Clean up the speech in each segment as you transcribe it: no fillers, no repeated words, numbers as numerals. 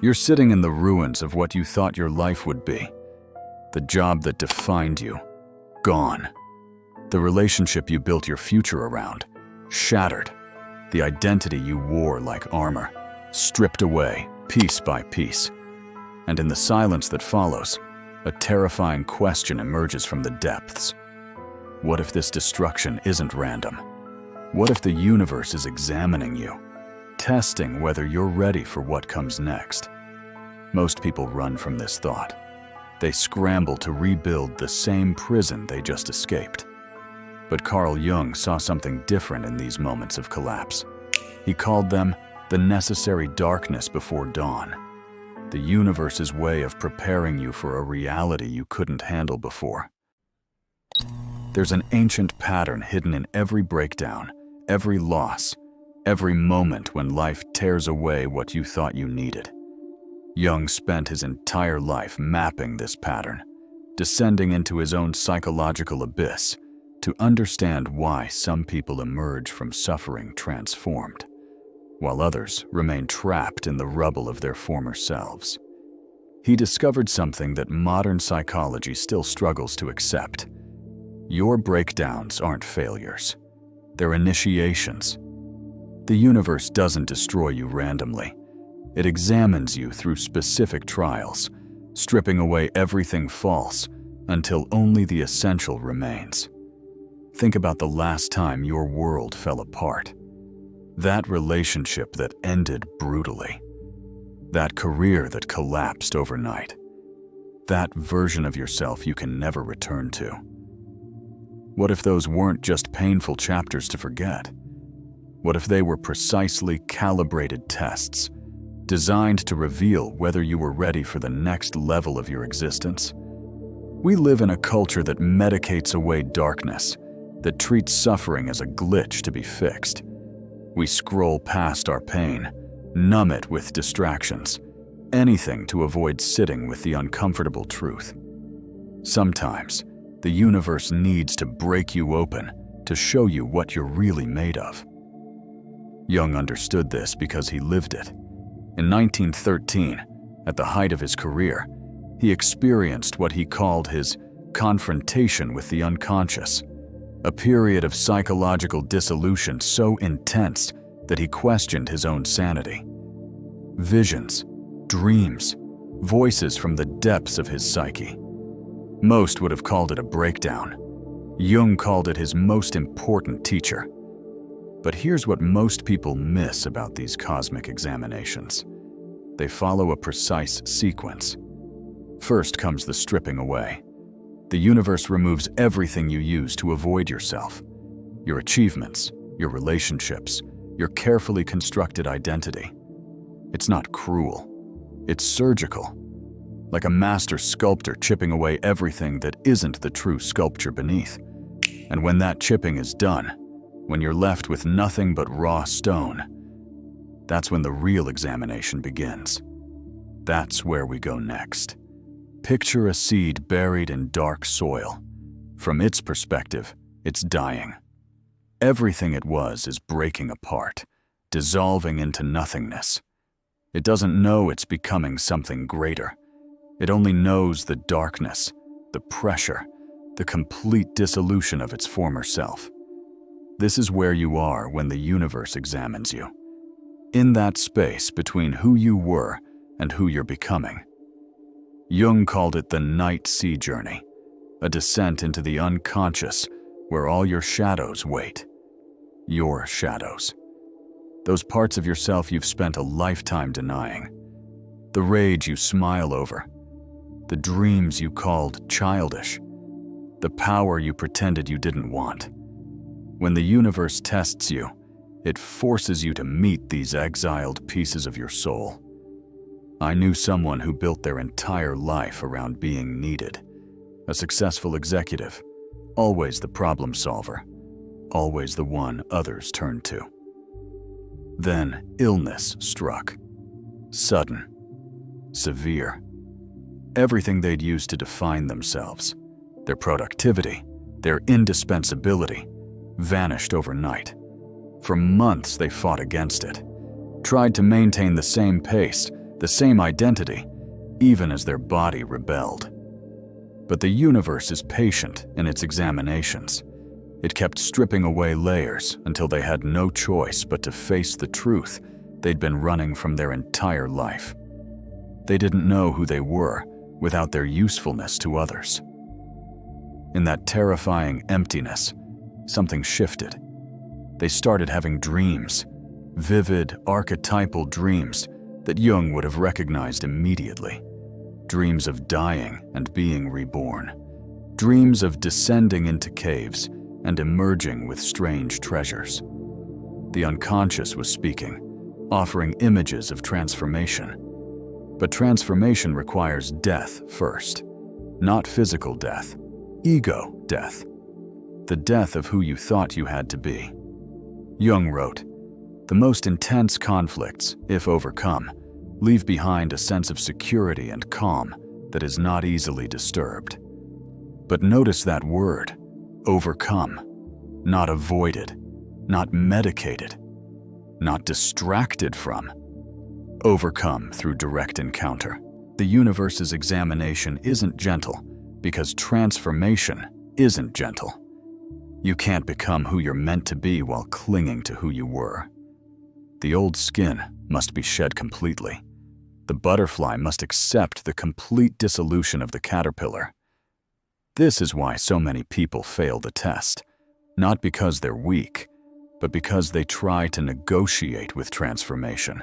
You're sitting in the ruins of what you thought your life would be. The job that defined you, gone. The relationship you built your future around, shattered. The identity you wore like armor, stripped away, piece by piece. And in the silence that follows, a terrifying question emerges from the depths. What if this destruction isn't random? What if the universe is examining you, testing whether you're ready for what comes next? Most people run from this thought. They scramble to rebuild the same prison they just escaped. But Carl Jung saw something different in these moments of collapse. He called them the necessary darkness before dawn, the universe's way of preparing you for a reality you couldn't handle before. There's an ancient pattern hidden in every breakdown, every loss, every moment when life tears away what you thought you needed. Jung spent his entire life mapping this pattern, descending into his own psychological abyss to understand why some people emerge from suffering transformed, while others remain trapped in the rubble of their former selves. He discovered something that modern psychology still struggles to accept. Your breakdowns aren't failures. They're initiations. The universe doesn't destroy you randomly. It examines you through specific trials, stripping away everything false until only the essential remains. Think about the last time your world fell apart. That relationship that ended brutally. That career that collapsed overnight. That version of yourself you can never return to. What if those weren't just painful chapters to forget? What if they were precisely calibrated tests, designed to reveal whether you were ready for the next level of your existence? We live in a culture that medicates away darkness, that treats suffering as a glitch to be fixed. We scroll past our pain, numb it with distractions, anything to avoid sitting with the uncomfortable truth. Sometimes, the universe needs to break you open to show you what you're really made of. Jung understood this because he lived it. In 1913, at the height of his career, he experienced what he called his confrontation with the unconscious, a period of psychological dissolution so intense that he questioned his own sanity. Visions, dreams, voices from the depths of his psyche. Most would have called it a breakdown. Jung called it his most important teacher. But here's what most people miss about these cosmic examinations. They follow a precise sequence. First comes the stripping away. The universe removes everything you use to avoid yourself. Your achievements, your relationships, your carefully constructed identity. It's not cruel. It's surgical. Like a master sculptor chipping away everything that isn't the true sculpture beneath. And when that chipping is done, when you're left with nothing but raw stone, that's when the real examination begins. That's where we go next. Picture a seed buried in dark soil. From its perspective, it's dying. Everything it was is breaking apart, dissolving into nothingness. It doesn't know it's becoming something greater. It only knows the darkness, the pressure, the complete dissolution of its former self. This is where you are when the universe examines you. In that space between who you were and who you're becoming. Jung called it the night sea journey, a descent into the unconscious where all your shadows wait. Your shadows. Those parts of yourself you've spent a lifetime denying. The rage you smile over. The dreams you called childish. The power you pretended you didn't want. When the universe tests you, it forces you to meet these exiled pieces of your soul. I knew someone who built their entire life around being needed. A successful executive, always the problem solver, always the one others turned to. Then illness struck. Sudden, severe. Everything they'd used to define themselves, their productivity, their indispensability, vanished overnight. For months they fought against it, tried to maintain the same pace, the same identity, even as their body rebelled. But the universe is patient in its examinations. It kept stripping away layers until they had no choice but to face the truth they'd been running from their entire life. They didn't know who they were without their usefulness to others. In that terrifying emptiness, something shifted. They started having dreams, vivid, archetypal dreams that Jung would have recognized immediately. Dreams of dying and being reborn. Dreams of descending into caves and emerging with strange treasures. The unconscious was speaking, offering images of transformation. But transformation requires death first. Not physical death, ego death. The death of who you thought you had to be. Jung wrote, "The most intense conflicts, if overcome, leave behind a sense of security and calm that is not easily disturbed." But notice that word, overcome. Not avoided, not medicated, not distracted from. Overcome through direct encounter. The universe's examination isn't gentle because transformation isn't gentle. You can't become who you're meant to be while clinging to who you were. The old skin must be shed completely. The butterfly must accept the complete dissolution of the caterpillar. This is why so many people fail the test, not because they're weak, but because they try to negotiate with transformation.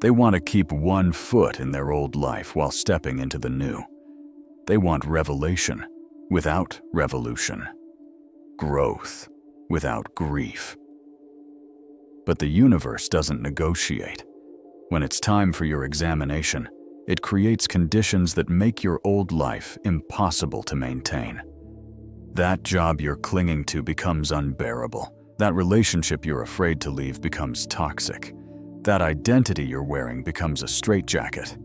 They want to keep one foot in their old life while stepping into the new. They want revelation without revolution. Growth without grief. But the universe doesn't negotiate. When it's time for your examination, it creates conditions that make your old life impossible to maintain. That job you're clinging to becomes unbearable. That relationship you're afraid to leave becomes toxic. That identity you're wearing becomes a straitjacket.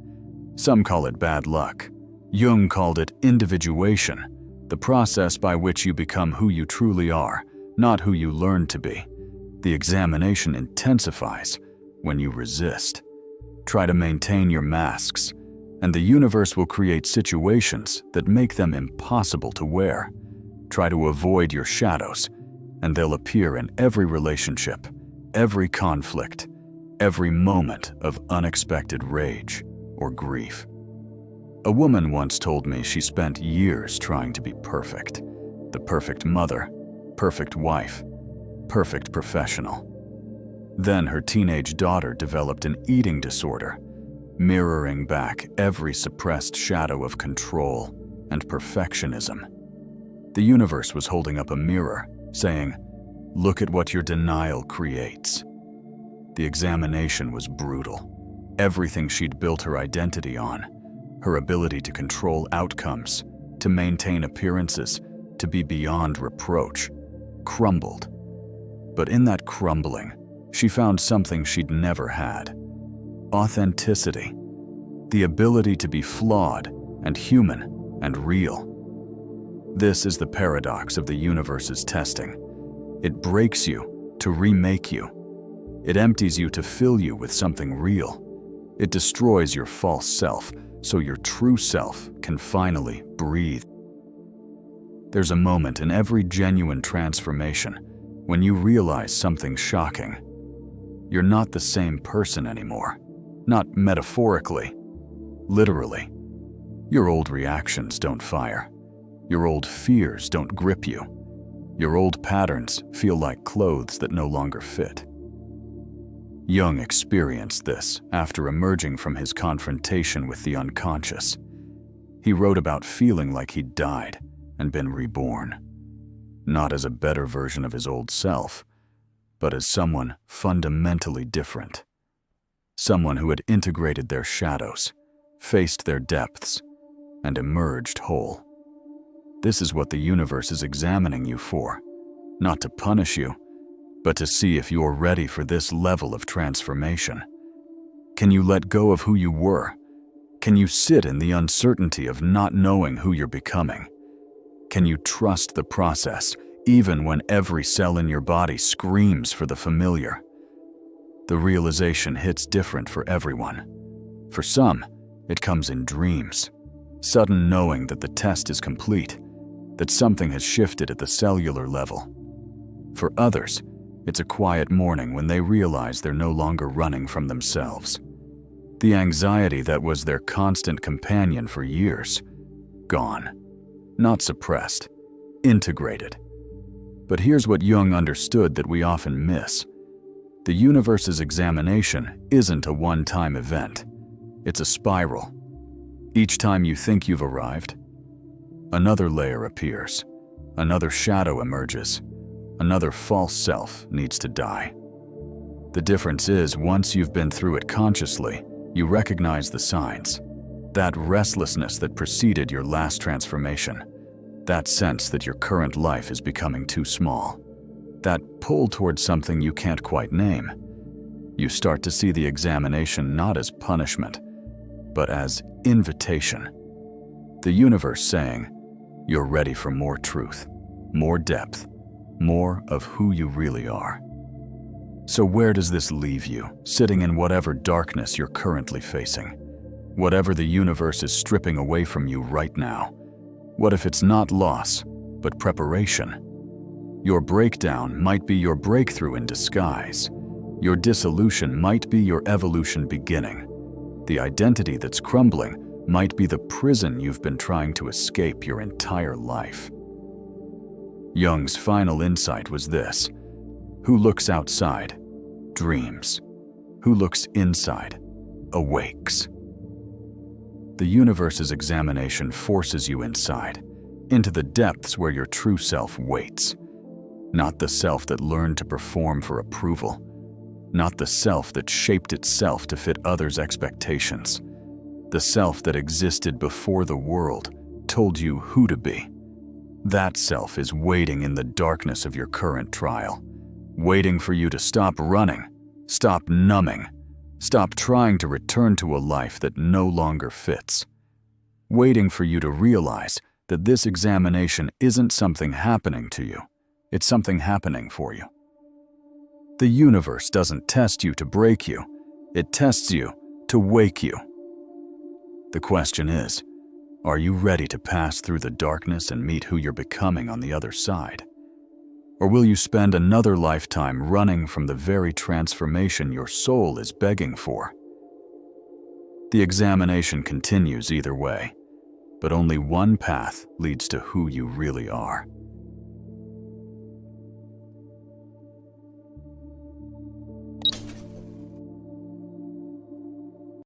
Some call it bad luck. Jung called it individuation, the process by which you become who you truly are, not who you learn to be. The examination intensifies when you resist. Try to maintain your masks, and the universe will create situations that make them impossible to wear. Try to avoid your shadows, and they'll appear in every relationship, every conflict, every moment of unexpected rage or grief. A woman once told me she spent years trying to be perfect. The perfect mother, perfect wife, perfect professional. Then her teenage daughter developed an eating disorder, mirroring back every suppressed shadow of control and perfectionism. The universe was holding up a mirror, saying, "Look at what your denial creates." The examination was brutal. Everything she'd built her identity on, her ability to control outcomes, to maintain appearances, to be beyond reproach, crumbled. But in that crumbling, she found something she'd never had: authenticity, the ability to be flawed and human and real. This is the paradox of the universe's testing. It breaks you to remake you. It empties you to fill you with something real. It destroys your false self so your true self can finally breathe. There's a moment in every genuine transformation when you realize something shocking. You're not the same person anymore. Not metaphorically, literally. Your old reactions don't fire. Your old fears don't grip you. Your old patterns feel like clothes that no longer fit. Jung experienced this after emerging from his confrontation with the unconscious. He wrote about feeling like he'd died and been reborn, not as a better version of his old self, but as someone fundamentally different. Someone who had integrated their shadows, faced their depths, and emerged whole. This is what the universe is examining you for, not to punish you, but to see if you're ready for this level of transformation. Can you let go of who you were? Can you sit in the uncertainty of not knowing who you're becoming? Can you trust the process, even when every cell in your body screams for the familiar? The realization hits different for everyone. For some, it comes in dreams, sudden knowing that the test is complete, that something has shifted at the cellular level. For others, it's a quiet morning when they realize they're no longer running from themselves. The anxiety that was their constant companion for years, gone. Not suppressed, integrated. But here's what Jung understood that we often miss. The universe's examination isn't a one-time event. It's a spiral. Each time you think you've arrived, another layer appears, another shadow emerges, another false self needs to die. The difference is, once you've been through it consciously, you recognize the signs. That restlessness that preceded your last transformation. That sense that your current life is becoming too small. That pull towards something you can't quite name. You start to see the examination not as punishment, but as invitation. The universe saying, you're ready for more truth, more depth, more of who you really are. So where does this leave you, sitting in whatever darkness you're currently facing? Whatever the universe is stripping away from you right now? What if it's not loss, but preparation? Your breakdown might be your breakthrough in disguise. Your dissolution might be your evolution beginning. The identity that's crumbling might be the prison you've been trying to escape your entire life. Jung's final insight was this: who looks outside, dreams. Who looks inside, awakes. The universe's examination forces you inside, into the depths where your true self waits. Not the self that learned to perform for approval. Not the self that shaped itself to fit others' expectations. The self that existed before the world told you who to be. That self is waiting in the darkness of your current trial, waiting for you to stop running, stop numbing, stop trying to return to a life that no longer fits. Waiting for you to realize that this examination isn't something happening to you, it's something happening for you. The universe doesn't test you to break you, it tests you to wake you. The question is, are you ready to pass through the darkness and meet who you're becoming on the other side? Or will you spend another lifetime running from the very transformation your soul is begging for? The examination continues either way, but only one path leads to who you really are.